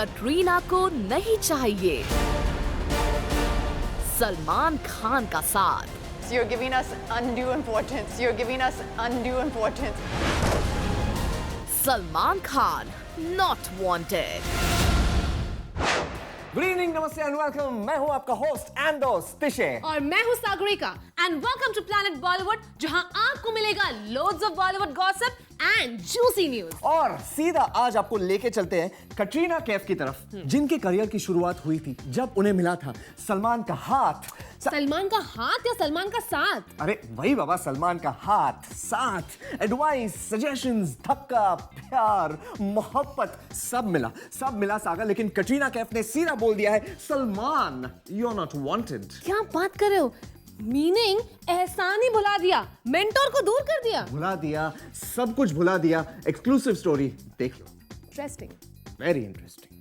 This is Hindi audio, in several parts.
कटरीना को नहीं चाहिए सलमान खान का साथ। You're giving us undue importance. You're giving us undue importance. Salman Khan not wanted. Good evening, नमस्ते एंड वेलकम। मैं हूं आपका होस्ट एंड दोस्त तिशे और मैं हूं Sagarika and welcome to Planet Bollywood, जहां आपको मिलेगा loads of Bollywood gossip and juicy news. और सीधा आज आपको लेके चलते हैं कटरीना कैफ की तरफ, जिनके करियर की शुरुआत हुई थी जब उन्हें मिला था सलमान का हाथ। सलमान का हाथ या सलमान का साथ? अरे वही बाबा, सलमान का हाथ, साथ, एडवाइस, सजेशंस, धक्का, प्यार, मोहब्बत, सब मिला सागा। लेकिन कटरीना कैफ ने सीधा बोल दिया है, Salman you are not wanted. क्या बात कर रहे हो? मीनिंग एहसान ही भुला दिया, मेंटोर को दूर कर दिया। भुला दिया, सब कुछ भुला दिया। एक्सक्लूसिव स्टोरी देख लो। Interesting, very interesting.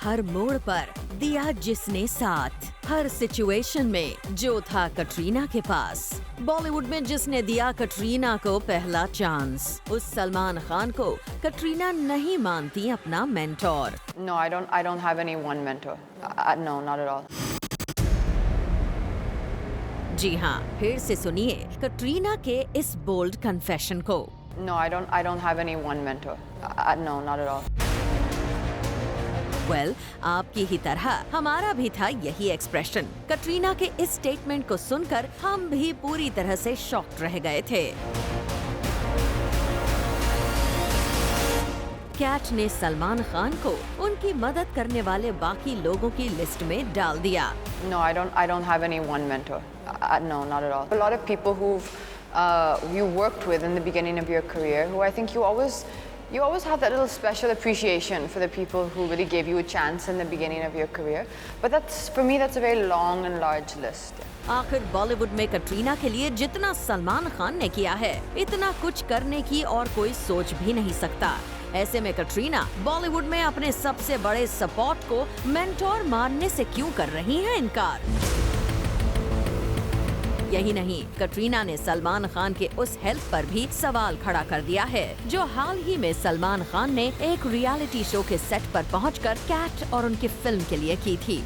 हर मोड़ पर दिया जिसने साथ, हर सिचुएशन में जो था कटरीना के पास। बॉलीवुड में जिसने दिया कटरीना को पहला चांस, उस सलमान खान को कटरीना नहीं मानती अपना mentor. No, I don't have any one mentor. No, not at all. जी हाँ, फिर से सुनिए कटरीना के इस बोल्ड कन्फेशन को। No, I don't have any one mentor. No, not at all. Well, आपकी ही तरह हमारा भी था यही एक्सप्रेशन। कटरीना के इस स्टेटमेंट को सुनकर हम भी पूरी तरह से शॉक्ड रह गए थे। कैट ने सलमान खान को उनकी मदद करने वाले बाकी लोगों की लिस्ट में डाल दिया। No, I don't have any one mentor. No, not at all. A lot of people who've you worked with in the beginning of your career, who I think you always have that little special appreciation for the people who really gave you a chance in the beginning of your career. But for me, that's a very long and large list. आखिर बॉलीवुड में कटरीना के लिए जितना सलमान खान ने किया है, इतना कुछ करने की और कोई सोच भी नहीं सकता। ऐसे में कटरीना बॉलीवुड में अपने सबसे बड़े सपोर्ट को मेंटोर मानने से क्यों कर रही हैं इनकार? यही नहीं, कटरीना ने सलमान खान के उस हेल्प पर भी सवाल खड़ा कर दिया है, जो हाल ही में सलमान खान ने एक रियलिटी शो के सेट पर पहुंचकर कैट और उनकी फिल्म के लिए की थी।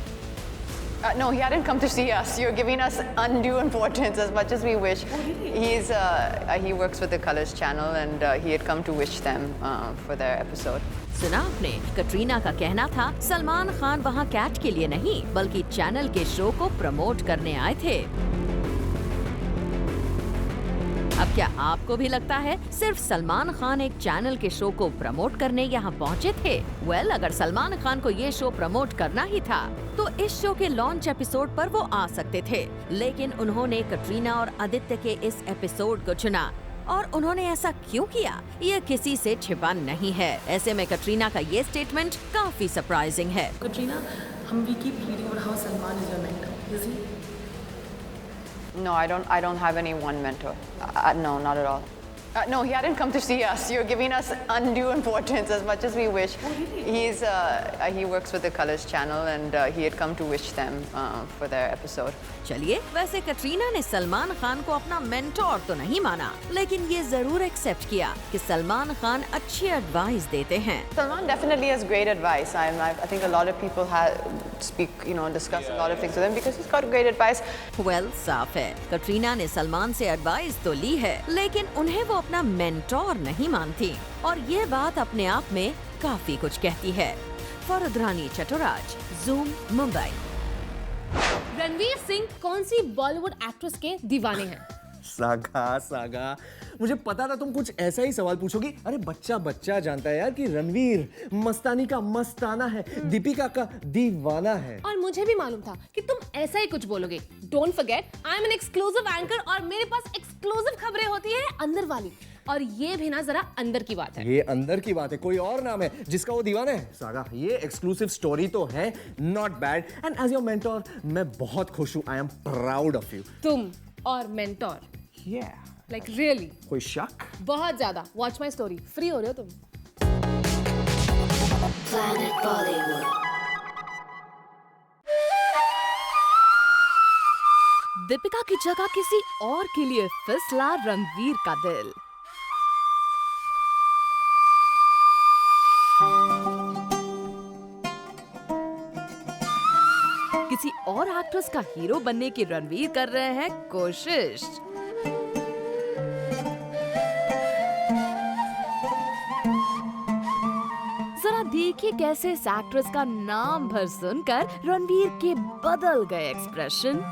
No, he hadn't come to see us. You're giving us undue importance as much as we wish. He works with the Colors channel and he had come to wish them for their episode. सुना आपने? कटरीना का कहना था सलमान खान वहां कैट के लिए नहीं, बल्कि चैनल के शो को प्रमोट करने आए थे। अब क्या आपको भी लगता है सिर्फ सलमान खान एक चैनल के शो को प्रमोट करने यहाँ पहुँचे थे? वेल, अगर सलमान खान को ये शो प्रमोट करना ही था तो इस शो के लॉन्च एपिसोड पर वो आ सकते थे, लेकिन उन्होंने कटरीना और आदित्य के इस एपिसोड को चुना। और उन्होंने ऐसा क्यों किया, ये किसी से छिपा नहीं है। ऐसे में कटरीना का ये स्टेटमेंट काफी सरप्राइजिंग है। Katrina, we keep reading about how Salman is your mentor. Is he? No, I don't have any one mentor. No, not at all. No, he hadn't come to see us. You're giving us undue importance as much as we wish. Oh, really? He works with the Colors channel and he had come to wish them for their episode. चलिए, वैसे कटरीना ने सलमान खान को अपना मेंटोर तो नहीं माना, लेकिन ये जरूर एक्सेप्ट किया कि सलमान खान अच्छी एडवाइस देते हैं। Salman definitely has great advice. I think a lot of people discuss a lot of things with him because he's got great advice. Well, साफ है कटरीना ने सलमान से एडवाइस तो ली है, लेकिन उन्हें वो अपना मेंटोर नहीं मानती, और ये बात अपने आप में काफी कुछ कहती है। फरदरानी चटोराज, ज़ूम, मुंबई। रणवीर सिंह कौन सी बॉलीवुड एक्ट्रेस के दीवाने हैं? सागा, मुझे पता था तुम कुछ ऐसा ही सवाल पूछोगी। अरे बच्चा जानता है यार कि रणवीर मस्तानी का मस्ताना है, दीपिका का दीवाना है। और मुझे भी मालूम था कि तुम ऐसा ही कुछ बोलोगे। Don't forget, I am an exclusive anchor और मेरे पास एक्सक्लूसिव खबरें होती है अंदर वाली। और ये भी ना जरा अंदर की बात है। ये अंदर की बात है, कोई और नाम है जिसका वो दीवाना है? सागा, ये एक्सक्लूसिव स्टोरी तो है, not bad. And as your mentor मैं बहुत खुश हूँ। I am proud of you. तुम और मेंटोर? Like really? कोई शक? बहुत ज्यादा। Watch my story. फ्री हो रहे हो तुम? दीपिका की जगह किसी और के लिए फिसला रणवीर का दिल। किसी और एक्ट्रेस का हीरो बनने की रणवीर कर रहे हैं कोशिश। जरा देखिए कैसे इस एक्ट्रेस का नाम भर सुनकर रणवीर के बदल गए एक्सप्रेशन।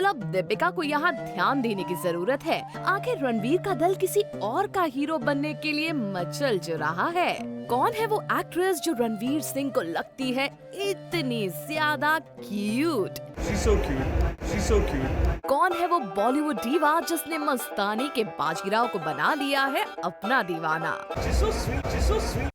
अब दीपिका को यहाँ ध्यान देने की जरूरत है। आखिर रणवीर का दल किसी और का हीरो बनने के लिए मचल जो रहा है। कौन है वो एक्ट्रेस जो रणवीर सिंह को लगती है इतनी ज्यादा cute? She's so cute. She's so cute. कौन है वो बॉलीवुड दीवा जिसने मस्तानी के बाजीराव को बना लिया है अपना दीवाना? She's so sweet. She's so sweet.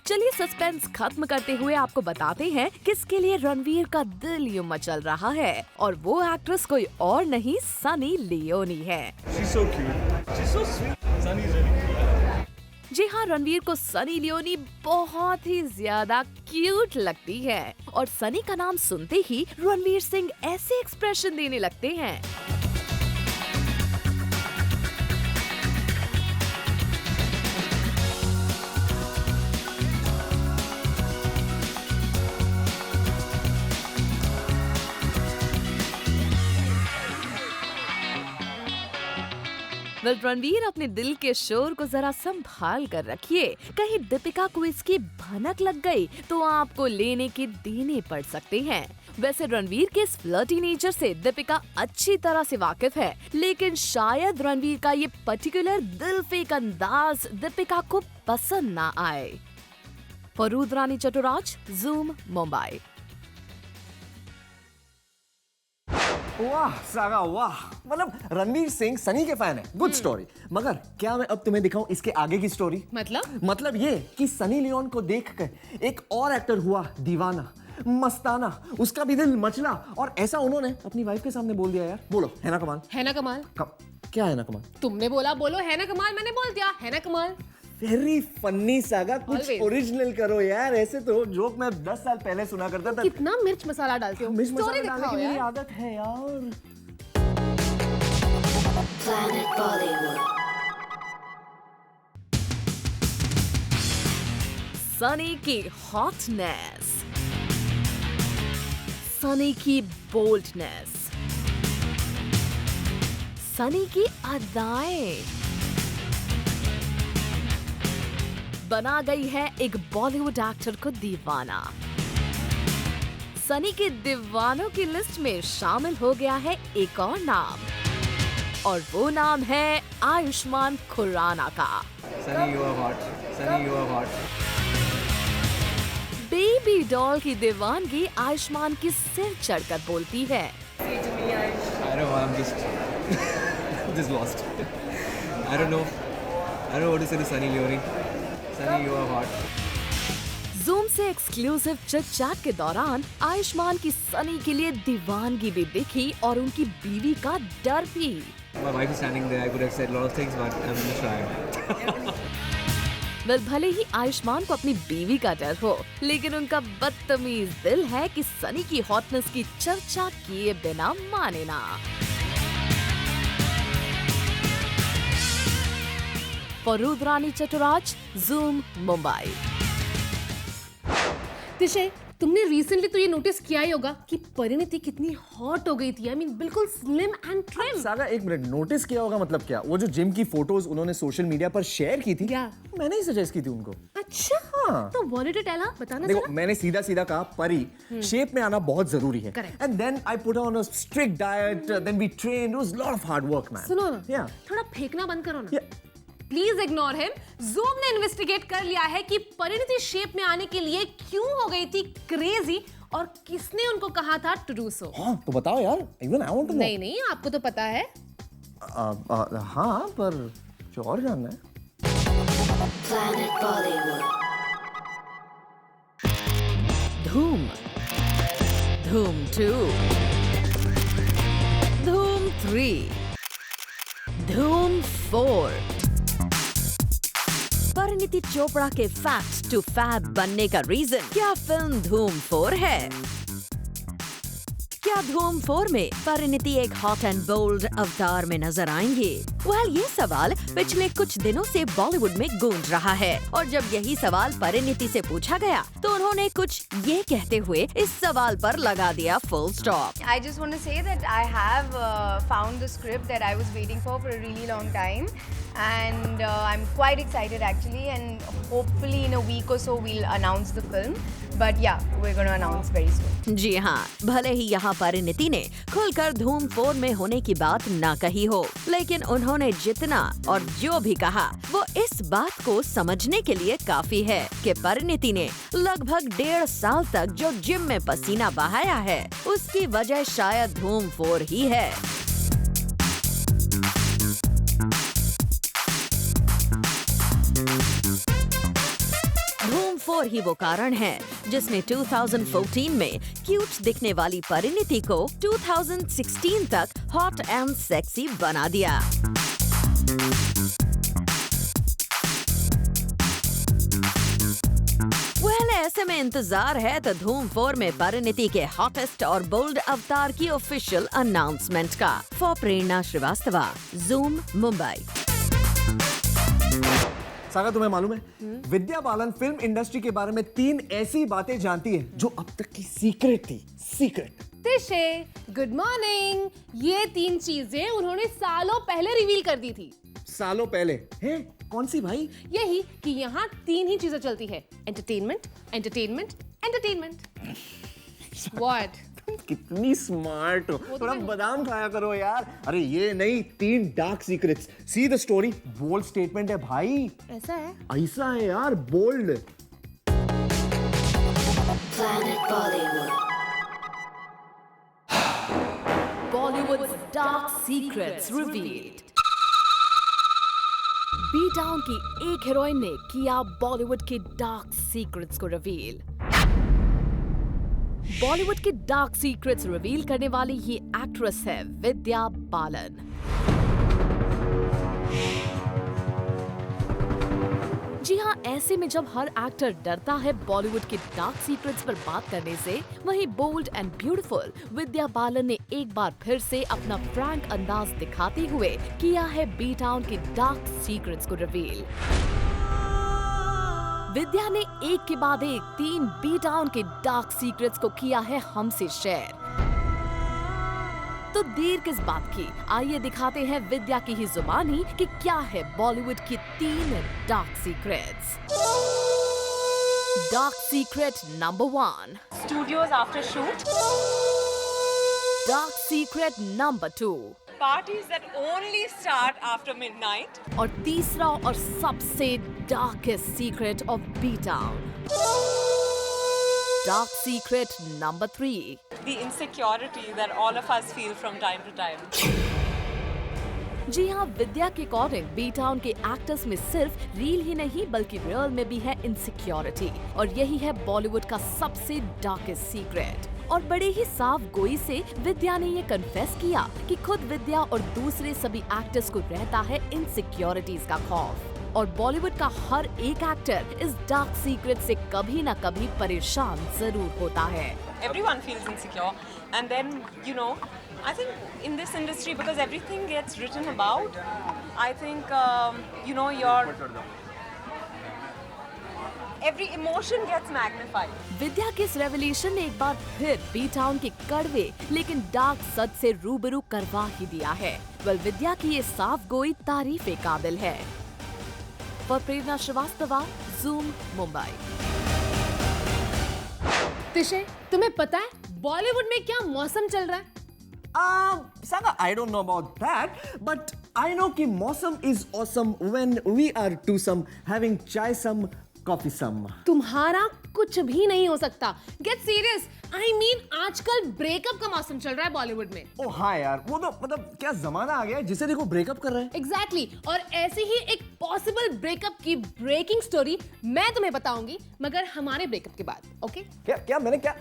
चलिए सस्पेंस खत्म करते हुए आपको बताते हैं किसके लिए रणवीर का दिल यूं मचल रहा है, और वो एक्ट्रेस कोई और नहीं सनी लियोनी है। She's so cute. She's so sweet. Sunny is really cute. जी हाँ, रणवीर को सनी लियोनी बहुत ही ज्यादा क्यूट लगती है, और सनी का नाम सुनते ही रणवीर सिंह ऐसे एक्सप्रेशन देने लगते हैं। रणवीर अपने दिल के शोर को जरा संभाल कर रखिए, कहीं दीपिका को इसकी भनक लग गई तो आपको लेने के देने पड़ सकते हैं। वैसे रणवीर के इस फ्लर्टी नेचर से दीपिका अच्छी तरह से वाकिफ है, लेकिन शायद रणवीर का ये पर्टिकुलर दिल फेक अंदाज दीपिका को पसंद ना आए। फरूद रानी चटुराज, ज़ूम, मुंबई। वाह सागा वाह, मतलब रणवीर सिंह सनी के फैन है, गुड स्टोरी। मगर क्या मैं अब तुम्हें दिखाऊं इसके आगे की स्टोरी? मतलब ये कि सनी लियोन को देखकर एक और एक्टर हुआ दीवाना, मस्ताना, उसका भी दिल मचला, और ऐसा उन्होंने अपनी वाइफ के सामने बोल दिया। यार बोलो, है ना कमाल? है ना कमाल? क्या है ना कमाल? तुमने बोला बोलो है ना कमाल, मैंने बोल दिया है ना कमाल। वेरी फनी सागा, कुछ Always. ओरिजिनल करो यार। ऐसे तो जोक मैं 10 साल पहले सुना करता था। कितना मिर्च मसाला डालते हो? मिर्च स्टोरी मसाला डालने दिखाओ की मेरी यार। आदत है यार। Planet Bollywood. सनी की हॉटनेस, सनी की बोल्डनेस, सनी की अदाएं बना गई है एक बॉलीवुड एक्टर को दीवाना। सनी के दीवानों की लिस्ट में शामिल हो गया है एक और नाम, और वो नाम है आयुष्मान खुराना का। Sunny, you are hot. Sunny, you are hot. Baby doll की दीवानगी आयुष्मान की सिर चढ़कर बोलती है। I don't know. I'm just lost. I don't know what to say to Sunny Leone. Sunny, you are hot. Zoom से एक्सक्लूसिव चिट चैट के दौरान आयुष्मान की सनी के लिए दीवानगी भी दिखी और उनकी बीवी का डर भी। My wife is standing there. I could have said a lot of things, but I'm just shy. Well, भले ही आयुष्मान को अपनी बीवी का डर हो, लेकिन उनका बदतमीज दिल है कि सनी की हॉटनेस की चर्चा किए बिना माने ना। फरूद रानी चटुराज, ज़ूम, मुंबई। तिशे, तुमने रिसेंटली तो ये नोटिस किया ही होगा कि परिणीति कितनी हॉट हो गई थी। आई मीन बिल्कुल स्लिम एंड ट्रिम। सागा एक मिनट, नोटिस किया होगा मतलब क्या? वो जो जिम की फोटोज उन्होंने सोशल मीडिया पर शेयर की थी, क्या मैंने ही सजेस्ट की थी उनको। अच्छा, हाँ। तो what did you tell her? बताना देखो, जरा। मैंने सीधा सीधा कहा परी शेप में आना बहुत जरूरी है। Correct. And then I put on a strict diet, then we train, it was lot of hard work man. सुनो ना, Yeah. थोड़ा फेंकना बंद करो ना। Yeah. Please ignore him. Zoom ने इन्वेस्टिगेट कर लिया है कि परिणीति शेप में आने के लिए क्यों हो गई थी क्रेजी, और किसने उनको कहा था टू डू सो। हाँ तो बताओ यार, even I want to know. नहीं, आपको तो पता है। हाँ, पर जो और जानना है। Planet Bollywood. धूम, धूम 2, धूम 3, धूम 4। परिणीति चोपड़ा के फैक्ट टू फैब बनने का रीजन क्या फिल्म धूम 4 है? क्या धूम 4 में परिणीति एक हॉट एंड बोल्ड अवतार में नजर आएंगी? ये सवाल पिछले कुछ दिनों से बॉलीवुड में गूंज रहा है और जब यही सवाल परिणीति से पूछा गया तो उन्होंने कुछ ये कहते हुए इस सवाल पर लगा दिया full stop. I just want to say that I have found the script that I was waiting for a really long time, and I'm quite excited actually, and hopefully in a week or so we'll announce the film. But yeah, we're going to announce very soon. जी हाँ, भले ही यहाँ परिणीति ने खुलकर धूम 4 में होने की बात ना कही हो, लेकिन उन्होंने जितना और जो भी कहा वो इस बात को समझने के लिए काफी है कि परिणीति ने लगभग 1.5 साल तक जो जिम में पसीना बहाया है उसकी वजह शायद धूम 4 ही है। धूम 4 ही वो कारण है जिसने 2014 में क्यूट दिखने वाली परिणीति को 2016 तक हॉट एंड सेक्सी बना दिया। ऐसे में इंतजार है तो धूम 4 में परिणीति के हॉटेस्ट और बोल्ड अवतार की ऑफिशियल अनाउंसमेंट का। For Prerna Srivastava, Zoom, Mumbai. Saga, तुम्हें मालूम है विद्या बालन फिल्म इंडस्ट्री के बारे में 3 ऐसी बातें जानती है जो अब तक की सीक्रेट थी। सीक्रेट। Tishe, good morning. ये 3 चीजें उन्होंने सालों पहले रिवील कर दी थी। सालों पहले? हैं? कौन सी भाई? यही कि यहाँ 3 ही चीजें चलती है, एंटरटेनमेंट, एंटरटेनमेंट, एंटरटेनमेंट। व्हाट? कितनी स्मार्ट हो। थोड़ा बादाम खाया करो यार। अरे ये नहीं, 3 dark secrets. See the story. Bold statement है भाई। ऐसा है? ऐसा है यार, bold. Planet Bollywood. Bollywood's dark secrets revealed. B-Town की एक हीरोइन ने किया बॉलीवुड के डार्क सीक्रेट्स को रिवील। बॉलीवुड के डार्क सीक्रेट्स रिवील करने वाली ये एक्ट्रेस है विद्या बालन। जी हाँ, ऐसे में जब हर एक्टर डरता है बॉलीवुड के डार्क सीक्रेट्स पर बात करने से, वहीं bold and beautiful Vidya Balan ने एक बार फिर से अपना फ्रैंक अंदाज दिखाते हुए किया है बी टाउन के डार्क सीक्रेट्स को रिवील। विद्या ने एक के बाद एक 3 बी टाउन के डार्क सीक्रेट्स को किया है हमसे शेयर। तो देर किस बात की, आइए दिखाते हैं विद्या की ही जुबानी कि क्या है बॉलीवुड की 3 dark secrets. Dark secret number 1, Studios after shoot. Dark secret number 2, Parties that only start after midnight. और तीसरा और सबसे darkest secret of B town, dark secret number 3, The insecurity that all of us feel from time to time. जी हाँ, विद्या के अकॉर्डिंग बी टाउन के एक्टर्स में सिर्फ रील ही नहीं बल्कि रियल में भी है इनसिक्योरिटी, और यही है बॉलीवुड का सबसे डार्केस्ट सीक्रेट। और बड़े ही साफ गोई से विद्या ने ये कन्फेस किया कि खुद विद्या और दूसरे सभी एक्टर्स को रहता है इनसिक्योरिटीज का खौफ, और बॉलीवुड का हर एक एक्टर इस डार्क सीक्रेट से कभी न कभी परेशान जरूर होता है। Everyone feels insecure, and then I think in this industry, because everything gets written about, I think every emotion gets magnified. विद्या के इस रेवलेशन ने एक बार फिर बी टाउन के कड़वे लेकिन डार्क सच से रूबरू करवा ही दिया है। विद्या की ये साफ गोई तारीफे काबिल है। For Prerna Srivastava, Zoom, Mumbai. तिशे, तुम्हें पता है बॉलीवुड में क्या मौसम चल रहा है? Saga, I don't know about that, but I know कि मौसम is awesome when we are twosome having chai some, coffee some. तुम्हारा कुछ भी नहीं हो सकता। Get serious. आई मीन आजकल ब्रेकअप का मौसम चल रहा है बॉलीवुड में। ओ हाँ यार, वो तो मतलब क्या जमाना आ गया है जिसे देखो ब्रेकअप कर रहे हैं। एग्जैक्टली। और ऐसी ही एक पॉसिबल ब्रेकअप की ब्रेकिंग स्टोरी मैं तुम्हें बताऊंगी, मगर हमारे ब्रेकअप के बाद। ओके? क्या मैंने क्या?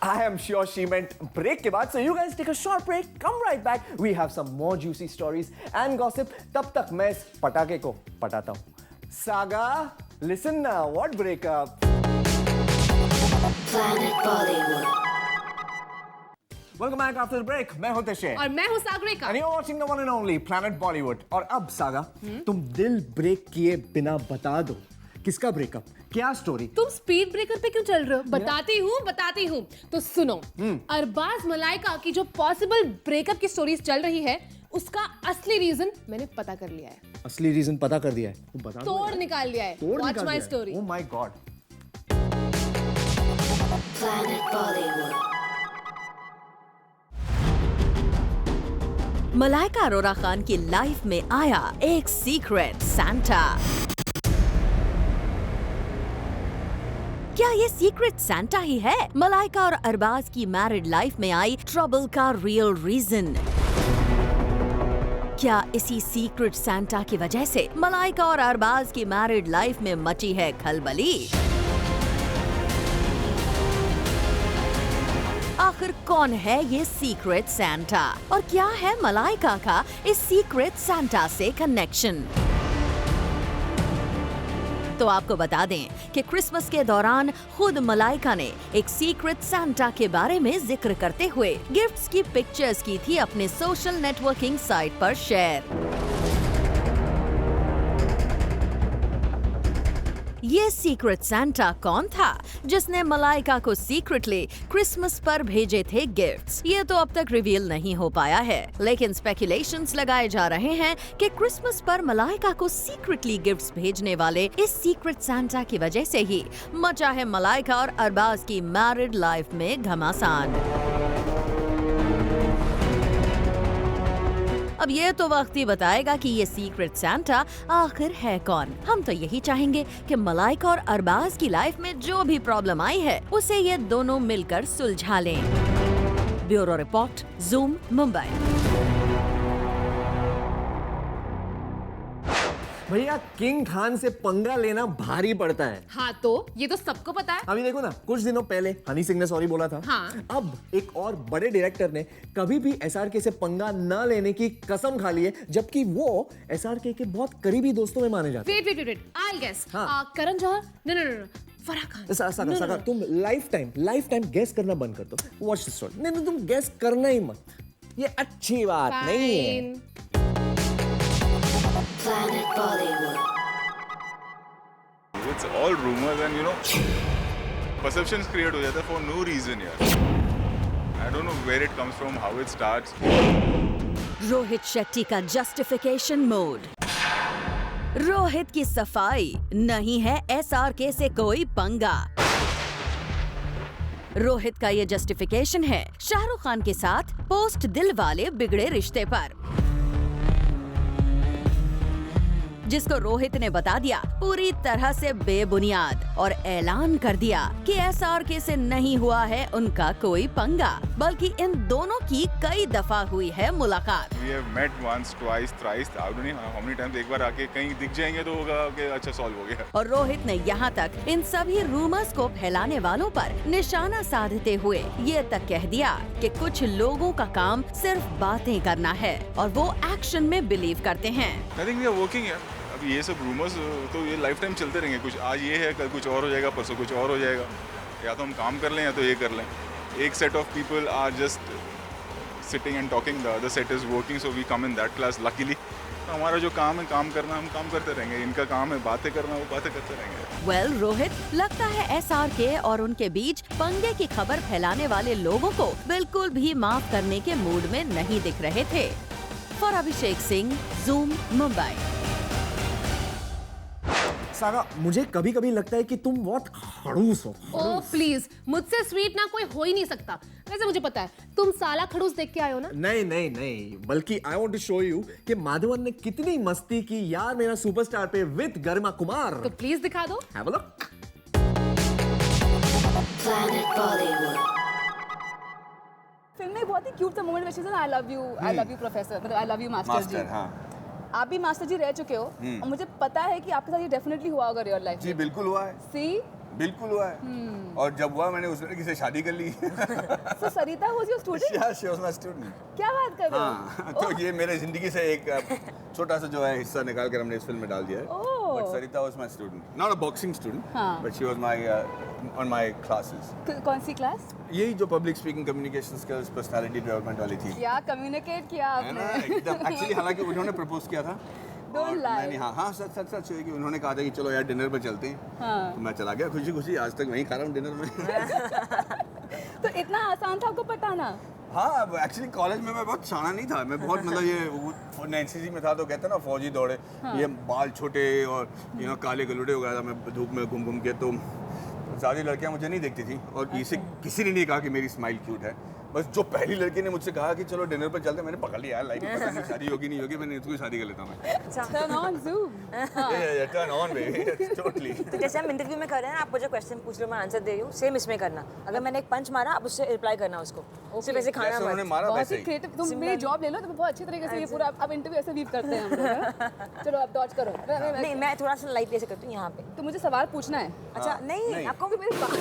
I am sure she meant break के बाद. So you guys take a short break. Come right back. We have some more juicy stories and gossip. तब तक मैं इस पटाखे को पटाता हूँ. Saga, listen now. What breakup? Planet Bollywood. Welcome back after the break. मैं हूं तशे और मैं हूँ Sagarika. and you're watching the one and only Planet Bollywood. और अब सागा तुम दिल ब्रेक किए बिना बता दो किसका ब्रेकअप, क्या स्टोरी? तुम स्पीड ब्रेकर पे क्यों चल रहे हो? बताती हूँ। तो सुनो, अरबाज मलाइका की जो पॉसिबल ब्रेकअप की स्टोरीज चल रही है, उसका असली रीजन मैंने पता कर लिया है। असली रीजन पता कर दिया है? वो बता दो तोड़ यार। निकाल लिया है। तोड़ Watch निकाल my दिया है। story. Oh my God. Planet Bollywood. Malaika Arora Khan की लाइफ में आया एक सीक्रेट सांता। क्या ये सीक्रेट सांता ही है मलाइका और अरबाज की मैरिड लाइफ में आई ट्रबल का रियल रीजन? क्या इसी सीक्रेट सांता की वजह से मलाइका और अरबाज की मैरिड लाइफ में मची है खलबली? आखिर कौन है ये सीक्रेट सांता और क्या है मलाइका का इस सीक्रेट सांता से कनेक्शन? तो आपको बता दें कि क्रिसमस के दौरान खुद मलाइका ने एक सीक्रेट सांता के बारे में जिक्र करते हुए गिफ्ट्स की पिक्चर्स की थी अपने सोशल नेटवर्किंग साइट पर शेयर। ये सीक्रेट सांता कौन था जिसने मलाइका को सीक्रेटली क्रिसमस पर भेजे थे गिफ्ट्स? ये तो अब तक रिवील नहीं हो पाया है, लेकिन स्पेकुलेशंस लगाए जा रहे हैं कि क्रिसमस पर मलाइका को सीक्रेटली गिफ्ट्स भेजने वाले इस सीक्रेट सांता की वजह से ही मचा है मलाइका और अरबाज की मैरिड लाइफ में घमासान। अब ये तो वक्त ही बताएगा कि ये सीक्रेट सांता आखिर है कौन। हम तो यही चाहेंगे कि मलाइका और अरबाज की लाइफ में जो भी प्रॉब्लम आई है उसे ये दोनों मिलकर सुलझा लें। Bureau report, zoom, Mumbai. भैया किंग खान से पंगा लेना भारी पड़ता है। हाँ तो ये तो सबको पता है। अभी देखो ना, कुछ दिनों पहले हनी सिंह ने सॉरी बोला था। हाँ। अब एक और बड़े डायरेक्टर ने कभी भी एसआरके से पंगा न लेने की कसम खा ली है, जबकि वो एसआरके के बहुत करीबी दोस्तों में माने जाते हैं। Wait I'll guess. हाँ। करण जौहर? No. फराह खान। सागा, तुम लाइफ टाइम गैस करना बंद कर दो। Watch this story. नहीं, तुम गैस करना ही मत, ये अच्छी बात नहीं है। Planet Bollywood. It's all rumors and you know perceptions create हो जाता है for no reason यार. I don't know where it comes from, how it starts. Rohit Shetty का जस्टिफिकेशन मोड। रोहित की सफाई, नहीं है एसआरके से कोई पंगा। रोहित का ये जस्टिफिकेशन है शाहरुख खान के साथ पोस्ट दिल वाले बिगड़े रिश्ते पर, जिसको रोहित ने बता दिया पूरी तरह से बेबुनियाद और ऐलान कर दिया कि एसआरके से नहीं हुआ है उनका कोई पंगा, बल्कि इन दोनों की कई दफा हुई है मुलाकात। We have met once, twice, thrice, I don't know how many times. एक बार आके कहीं दिख जाएंगे तो होगा कि अच्छा सॉल्व हो गया। और रोहित ने यहाँ तक इन सभी रूमर्स को फैलाने वालों पर निशाना साधते हुए ये तक कह दिया कि कुछ लोगों का काम सिर्फ बातें करना है और वो एक्शन में बिलीव करते हैं। I think we are working here. अब ये सब रूमर्स तो ये लाइफ टाइम चलते रहेंगे। कुछ आज ये है, कल कुछ और हो जाएगा, परसों कुछ और हो जाएगा। या तो हम काम कर लें या तो ये कर लें। एक set of people are just sitting and talking, the other set is working, so we come in that class luckily. तो हमारा जो काम है काम करना, हम काम करते रहेंगे। इनका काम है बातें करना, वो बातें करते रहेंगे। वेल रोहित, लगता है एसआरके और उनके बीच पंगे की खबर फैलाने वाले लोगों को बिल्कुल भी माफ करने के मूड में नहीं दिख रहे थे। For Abhishek Singh, zoom, Mumbai. Saga, मुझे कभी कभी लगता है कि तुम बहुत खड़ूस हो। ओह प्लीज, मुझसे स्वीट ना कोई हो ही नहीं सकता। वैसे मुझे पता है तुम साला खड़ूस देख के आए हो ना। नहीं, बल्कि I want to show you कि माधवन ने कितनी मस्ती की यार मेरा सुपरस्टार पे विद गरिमा कुमार। तो प्लीज दिखा दो। Have a look. Planet Bollywood. Film में बहुत ही क्यूट सा मोमेंट में आई लव यू प्रोफेसर, मतलब आई लव यू मास्टर जी। हाँ। आप भी मास्टर जी रह चुके हो और मुझे पता है कि आपके साथ ये डेफिनेटली हुआ होगा रियल लाइफ। जी बिल्कुल हुआ है। सी बिल्कुल हुआ है। और जब हुआ मैंने उस लड़की से शादी कर ली। So Sarita was your student? Yeah, she was my student. क्या बात कर रहे हो? हाँ, तो ये मेरे जिंदगी से एक छोटा सा जो है हिस्सा निकाल कर हमने इस फिल्म में डाल दिया है। but Sarita was my student. Not a boxing student, हाँ. but she was my on my classes. कौन सी क्लास? यही जो public speaking, communication skills, personality development वाली थी. क्या कम्युनिकेट किया है ना आपने? एकदम. Actually हालांकि उन्होंने प्रपोज किया था. Don't lie. मैंने हाँ सच है कि उन्होंने कहा था कि चलो यार डिनर पे चलते हैं. हाँ. तो मैं चला गया खुशी आज तक वहीं खा रहा हूँ डिनर में. तो इतना आसान था आपको पटाना? हाँ एक्चुअली कॉलेज में मैं बहुत शाना नहीं था. मैं बहुत मतलब ये एनसीसी में था तो कहते हैं ना फौजी दौड़े. हाँ. ये बाल छोटे और काले गलुड़े हो गया था मैं धूप में घूम के. तो सारी लड़कियां मुझे नहीं देखती थी और इसे किसी ने नहीं कहा कि मेरी स्माइल क्यूट है. बस जो पहली लड़की ने मुझसे कहा कि चलो डिनर पर चलते, मैंने पकड़ लिया यार लाइफ में पता नहीं शादी होगी नहीं होगी, मैंने इसको शादी कर लेता हूँ. Turn on Zoom. Turn on baby totally. तो जैसे हम इंटरव्यू में कर रहे हैं, आपको जो क्वेश्चन पूछ लो मैं आंसर दे रही हूँ, सेम इसमें करना. अगर मैंने एक पंच मारा आप उससे रिप्लाई करना उसको. सिर्फ ऐसे खाना मत. उन्होंने मारा बहुत वैसे ही ही. क्रिएटिव. तुम मेरी जॉब ले लो तो बहुत अच्छी तरीके से ये पूरा अब इंटरव्यू ऐसे वीव करते हैं हम लोग. चलो अब डॉज करो. नहीं मैं थोड़ा सा लाइट ऐसे करती हूँ यहाँ पे. तो मुझे सवाल पूछना है. अच्छा नहीं आपको भी मेरी बात.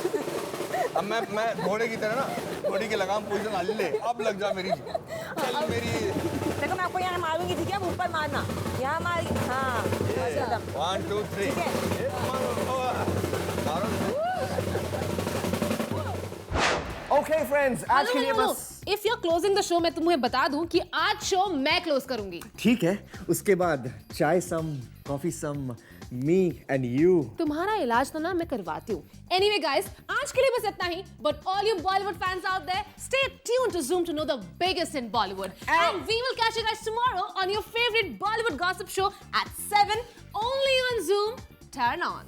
अब मैं घोड़े की तरह ना घोड़ी की लगाम पोजीशन हल ले. अब लग जा मेरी. चल मेरी. देखो मैं आपको यहाँ मारूंगी ठीक है, आप ऊपर मारना. यहाँ मार. हाँ 1 2 3. Okay friends, आज के लिए बस. If you are closing the show मैं तुम्हें बता दूं कि आज शो मैं क्लोज करूंगी. ठीक है, उसके बाद chai some, coffee some, me and you. तुम्हारा इलाज तो ना मैं करवाती हूँ. एनीवे गाइस, आज के लिए बस इतना ही. But all you Bollywood fans out there, stay tuned to Zoom to know the biggest in Bollywood. And we will catch you guys tomorrow on your favorite Bollywood gossip show at 7 only on Zoom. Turn on.